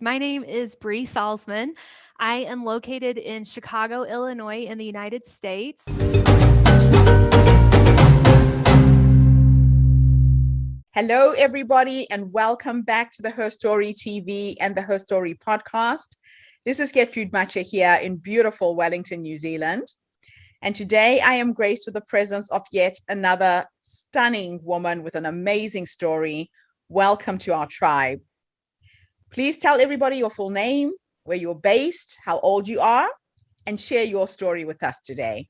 My name is Bri Salsman. I am located in Chicago, Illinois, in the United States. Hello, everybody, and welcome back to the Herstory TV and the Herstory podcast. This is Gertrude Macha here in beautiful Wellington, New Zealand. And today I am graced with the presence of yet another stunning woman with an amazing story. Welcome to our tribe. Please tell everybody your full name, where you're based, how old you are, and share your story with us today.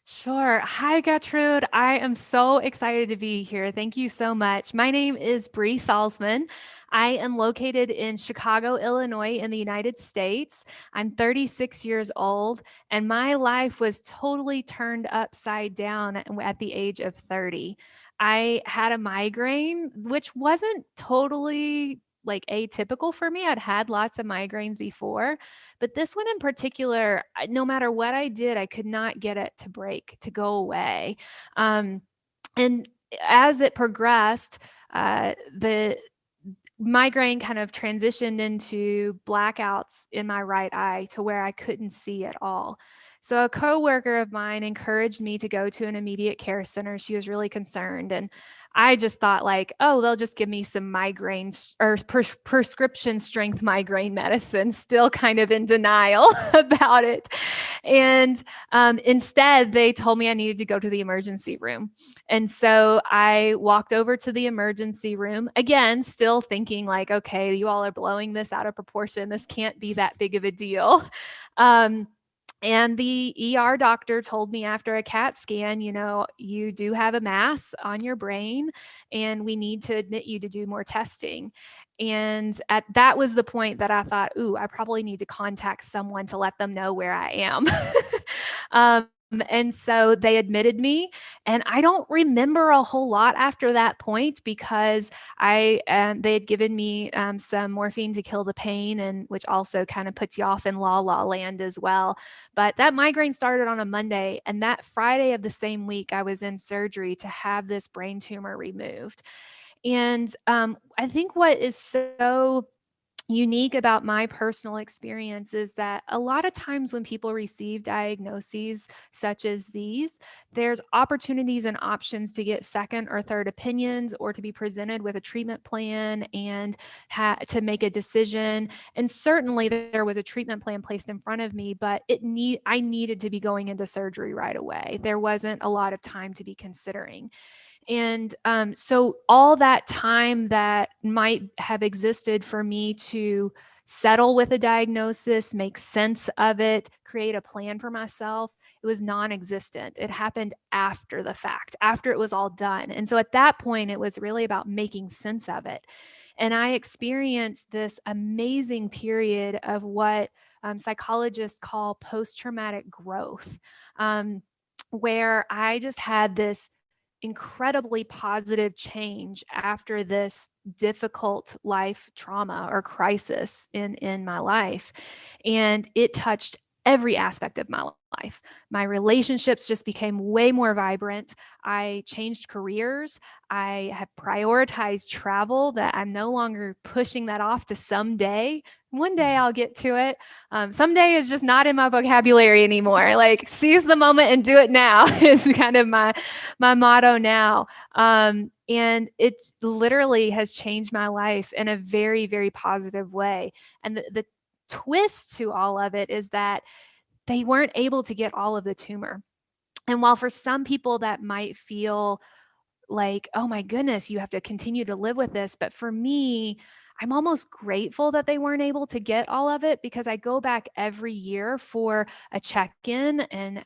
Sure. Hi, Gertrude. I am so excited to be here. Thank you so much. My name is Bri Salsman. I am located in Chicago, Illinois, in the United States. I'm 36 years old, and my life was totally turned upside down at the age of 30. I had a migraine, which wasn't totally like atypical for me. I'd had lots of migraines before, but this one in particular, no matter what I did, I could not get it to break, to go away. Um, and as it progressed, the migraine kind of transitioned into blackouts in my right eye to where I couldn't see at all. So a coworker of mine encouraged me to go to an immediate care center. She was really concerned, and I just thought like, oh, they'll just give me some migraines or prescription strength migraine medicine, still kind of in denial about it. And instead, they told me I needed to go to the emergency room. And so I walked over to the emergency room, again, still thinking like, okay, you all are blowing this out of proportion. This can't be that big of a deal. Um, and the doctor told me after a CAT scan, you do have a mass on your brain and we need to admit you to do more testing. And at that was the point that I thought, ooh, I probably need to contact someone to let them know where I am. And so they admitted me, and I don't remember a whole lot after that point because they had given me some morphine to kill the pain, and which also kind of puts you off in la land as well. But that migraine started on a Monday, and that Friday of the same week, I was in surgery to have this brain tumor removed. And I think what is so unique about my personal experience is that a lot of times when people receive diagnoses such as these, there's opportunities and options to get second or third opinions or to be presented with a treatment plan and to make a decision. And certainly there was a treatment plan placed in front of me, but I needed to be going into surgery right away. There wasn't a lot of time to be considering. And so all that time that might have existed for me to settle with a diagnosis, make sense of it, create a plan for myself, it was non-existent. It happened after the fact, after it was all done. And so at that point, it was really about making sense of it. And I experienced this amazing period of what psychologists call post-traumatic growth, where I just had this incredibly positive change after this difficult life trauma or crisis in my life, and it touched every aspect of my life. My relationships just became way more vibrant. I changed careers. I have prioritized travel, that I'm no longer pushing that off to someday. One day I'll get to it. Someday is just not in my vocabulary anymore. Like, seize the moment and do it now is kind of my motto now. And it literally has changed my life in a very, very positive way. And the twist to all of it is that they weren't able to get all of the tumor. And while for some people that might feel like, oh my goodness, you have to continue to live with this. But for me, I'm almost grateful that they weren't able to get all of it because I go back every year for a check-in and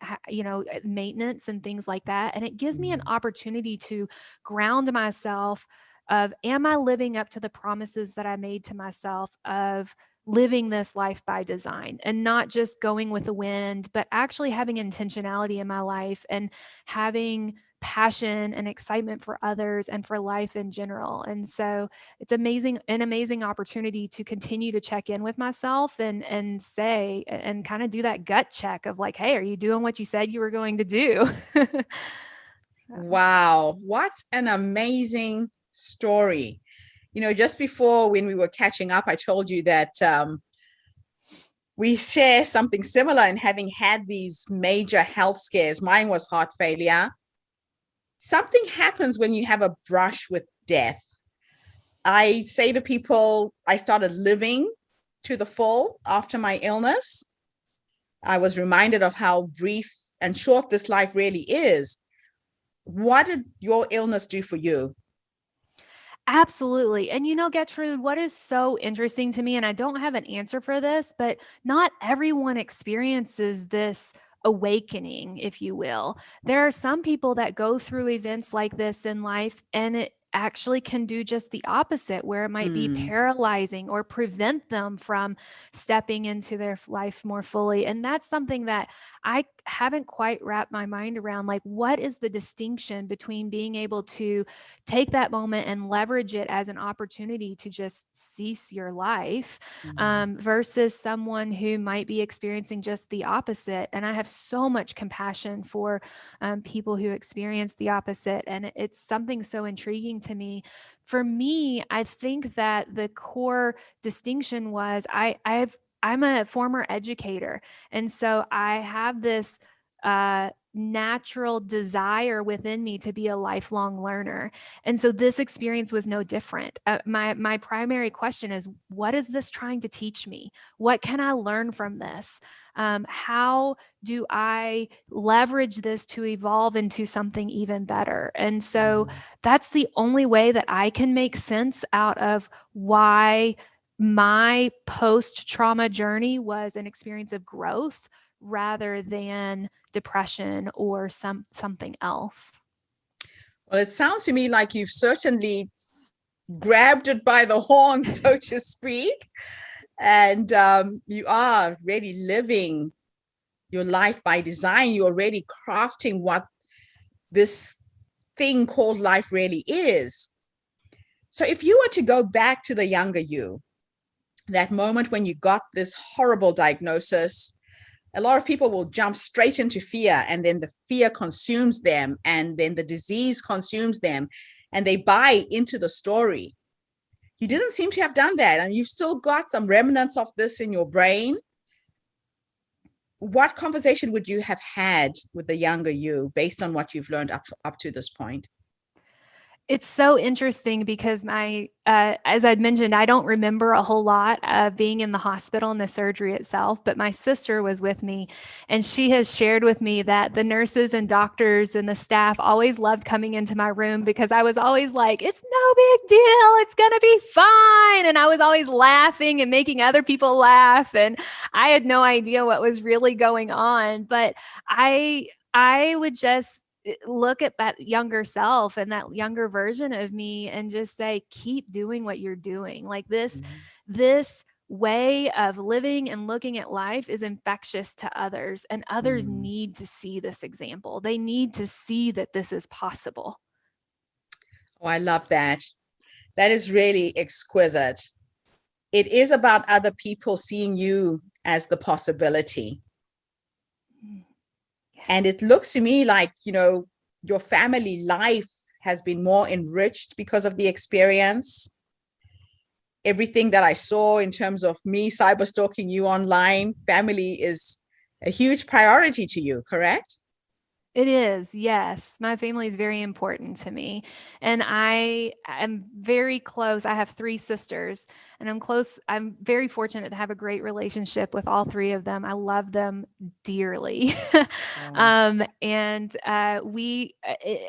maintenance and things like that, and it gives me an opportunity to ground myself of, am I living up to the promises that I made to myself of living this life by design and not just going with the wind, but actually having intentionality in my life and having passion and excitement for others and for life in general. And so it's an amazing opportunity to continue to check in with myself and say and kind of do that gut check of like, hey, are you doing what you said you were going to do? So, Wow, what an amazing story. Just before when we were catching up, I told you that we share something similar in having had these major health scares. Mine was heart failure. Something happens when you have a brush with death. I say to people, I started living to the full after my illness. I was reminded of how brief and short this life really is. What did your illness do for you? Absolutely. And Gertrude, what is so interesting to me, and I don't have an answer for this, but not everyone experiences this awakening, if you will. There are some people that go through events like this in life, and it actually can do just the opposite, where it might be Mm, paralyzing or prevent them from stepping into their life more fully. And that's something that I haven't quite wrapped my mind around. Like, what is the distinction between being able to take that moment and leverage it as an opportunity to just cease your life mm, versus someone who might be experiencing just the opposite. And I have so much compassion for people who experience the opposite. And it's something so intriguing to me. For me, I think that the core distinction was I'm a former educator. And so I have this natural desire within me to be a lifelong learner. And so this experience was no different. My primary question is, what is this trying to teach me? What can I learn from this? How do I leverage this to evolve into something even better? And so mm. that's the only way that I can make sense out of why my post trauma journey was an experience of growth rather than depression or something else. Well, it sounds to me like you've certainly grabbed it by the horns, so to speak, and you are really living your life by design. You're already crafting what this thing called life really is. So, if you were to go back to the younger you, that moment when you got this horrible diagnosis, a lot of people will jump straight into fear, and then the fear consumes them, and then the disease consumes them, and they buy into the story. You didn't seem to have done that, and you've still got some remnants of this in your brain. What conversation would you have had with the younger you based on what you've learned up to this point? It's so interesting because as I'd mentioned, I don't remember a whole lot of being in the hospital and the surgery itself, but my sister was with me, and she has shared with me that the nurses and doctors and the staff always loved coming into my room because I was always like, it's no big deal. It's going to be fine. And I was always laughing and making other people laugh. And I had no idea what was really going on, but I would just look at that younger self and that younger version of me and just say, keep doing what you're doing. Like this way of living and looking at life is infectious to others, and others Mm. need to see this example. They need to see that this is possible. Oh, I love that. That is really exquisite. It is about other people seeing you as the possibility. Mm. And it looks to me like, your family life has been more enriched because of the experience. Everything that I saw in terms of me cyber stalking you online, family is a huge priority to you, correct? It is, yes. My family is very important to me. And I am very close. I have three sisters, and I'm close. I'm very fortunate to have a great relationship with all three of them. I love them dearly. Oh. And we,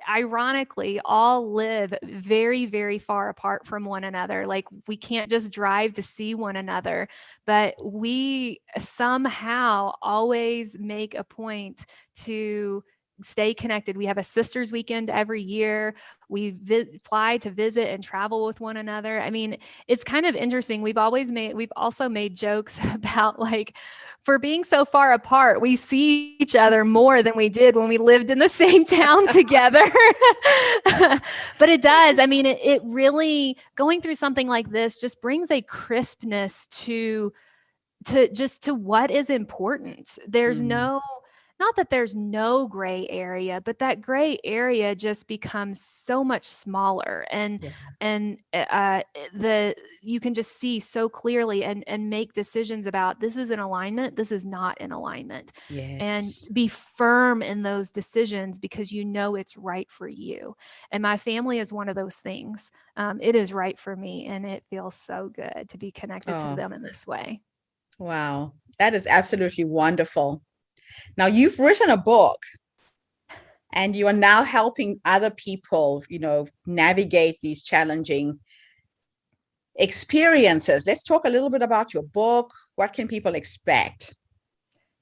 ironically, all live very, very far apart from one another. Like, we can't just drive to see one another, but we somehow always make a point to stay connected. We have a sisters weekend every year. We fly to visit and travel with one another. I mean, it's kind of interesting. We've also made jokes about, like, for being so far apart, we see each other more than we did when we lived in the same town together. But it does. I mean, it really, going through something like this just brings a crispness to what is important. There's Mm, no not that there's no gray area, but that gray area just becomes so much smaller, Yeah. and the you can just see so clearly and make decisions about this is in alignment, this is not in alignment, and Yes. be firm in those decisions because you know it's right for you. And my family is one of those things. It is right for me, and it feels so good to be connected to Oh, them in this way. wow. That is absolutely wonderful. Now, you've written a book and you are now helping other people, navigate these challenging experiences. Let's talk a little bit about your book. What can people expect?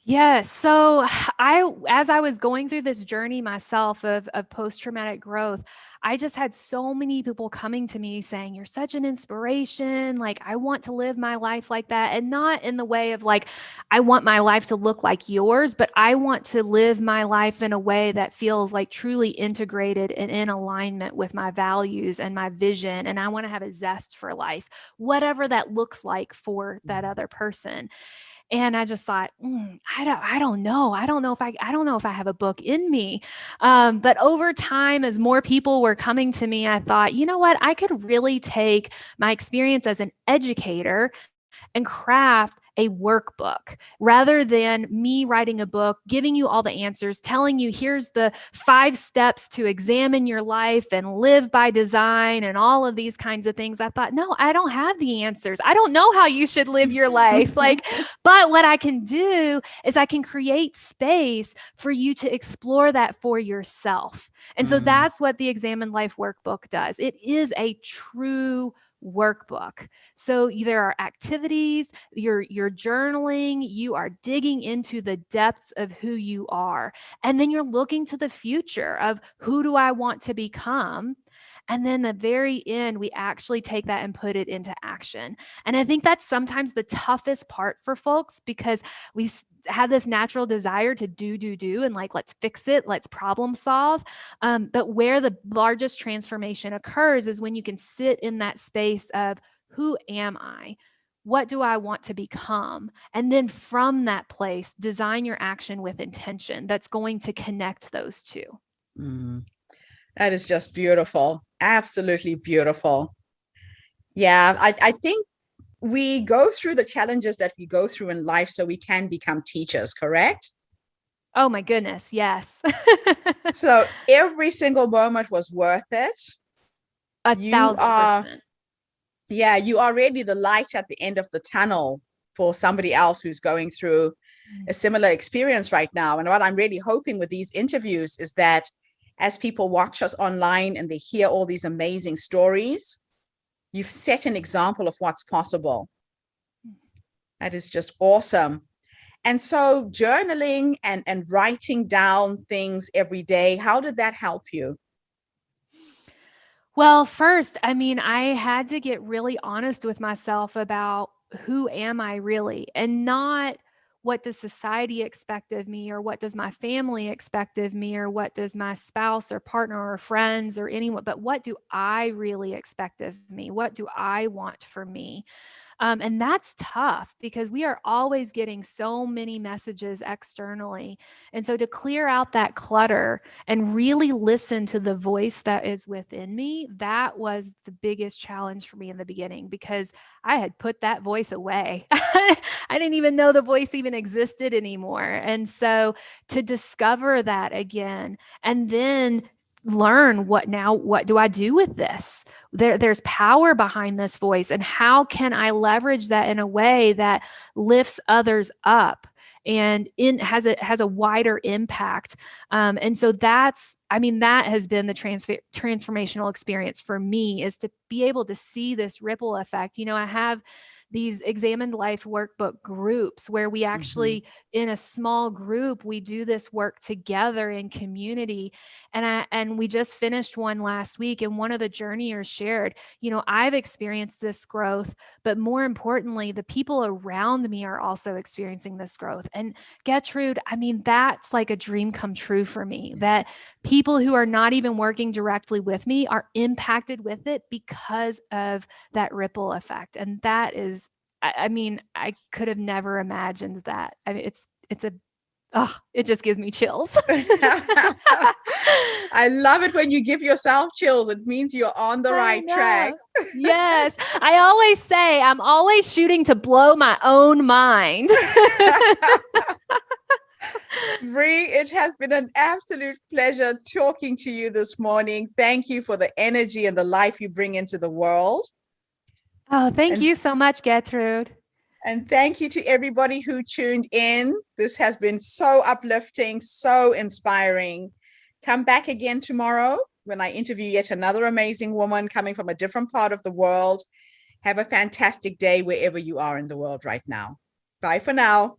Yes. So as I was going through this journey myself of post-traumatic growth, I just had so many people coming to me saying, "You're such an inspiration. Like, I want to live my life like that." And not in the way of like, I want my life to look like yours, but I want to live my life in a way that feels like truly integrated and in alignment with my values and my vision. And I want to have a zest for life, whatever that looks like for that other person. And I just thought, I don't know. I don't know if I have a book in me. But over time, as more people were coming to me, I thought, you know what? I could really take my experience as an educator and craft a workbook rather than me writing a book, giving you all the answers, telling you here's the 5 steps to examine your life and live by design and all of these kinds of things. I thought, no, I don't have the answers. I don't know how you should live your life. Like, but what I can do is I can create space for you to explore that for yourself. And so Mm, that's what the Examined Life Workbook does. It is a true workbook. So there are activities, you're journaling, you are digging into the depths of who you are. And then you're looking to the future of who do I want to become? And then the very end, we actually take that and put it into action. And I think that's sometimes the toughest part for folks because we have this natural desire to do, and like, let's fix it, let's problem solve. But where the largest transformation occurs is when you can sit in that space of who am I? What do I want to become? And then from that place, design your action with intention that's going to connect those two. mm. That is just beautiful. Absolutely beautiful. Yeah, I think we go through the challenges that we go through in life so we can become teachers, correct? Oh my goodness, yes. So every single moment was worth it. A You thousand are, percent. yeah, you are really the light at the end of the tunnel for somebody else who's going through a similar experience right now. And what I'm really hoping with these interviews is that as people watch us online and they hear all these amazing stories, you've set an example of what's possible. That is just awesome. And so journaling and writing down things every day, how did that help you? Well, first, I mean, I had to get really honest with myself about who am I really, and not what does society expect of me, or what does my family expect of me, or what does my spouse or partner or friends or anyone, but what do I really expect of me? What do I want for me? And that's tough because we are always getting so many messages externally. And so to clear out that clutter and really listen to the voice that is within me, that was the biggest challenge for me in the beginning because I had put that voice away. I didn't even know the voice even existed anymore. And so to discover that again and then learn what do I do with this? There's power behind this voice, and how can I leverage that in a way that lifts others up and in has a wider impact. And so that's, I mean, that has been the transformational experience for me, is to be able to see this ripple effect. I have these Examined Life Workbook groups where we Mm-hmm. actually, in a small group, we do this work together in community. And we just finished one last week, and one of the journeyers shared, I've experienced this growth, but more importantly, the people around me are also experiencing this growth. And Gertrude, I mean, that's like a dream come true for me, that people who are not even working directly with me are impacted with it because of that ripple effect. And that is, I mean, I could have never imagined that. I mean, it's Oh, it just gives me chills. I love it when you give yourself chills. It means you're on the I right track. know. Yes. I always say I'm always shooting to blow my own mind. Bri, it has been an absolute pleasure talking to you this morning. Thank you for the energy and the life you bring into the world. Oh, thank And you so much, Gertrude. And thank you to everybody who tuned in. This has been so uplifting, so inspiring. Come back again tomorrow when I interview yet another amazing woman coming from a different part of the world. Have a fantastic day wherever you are in the world right now. Bye for now.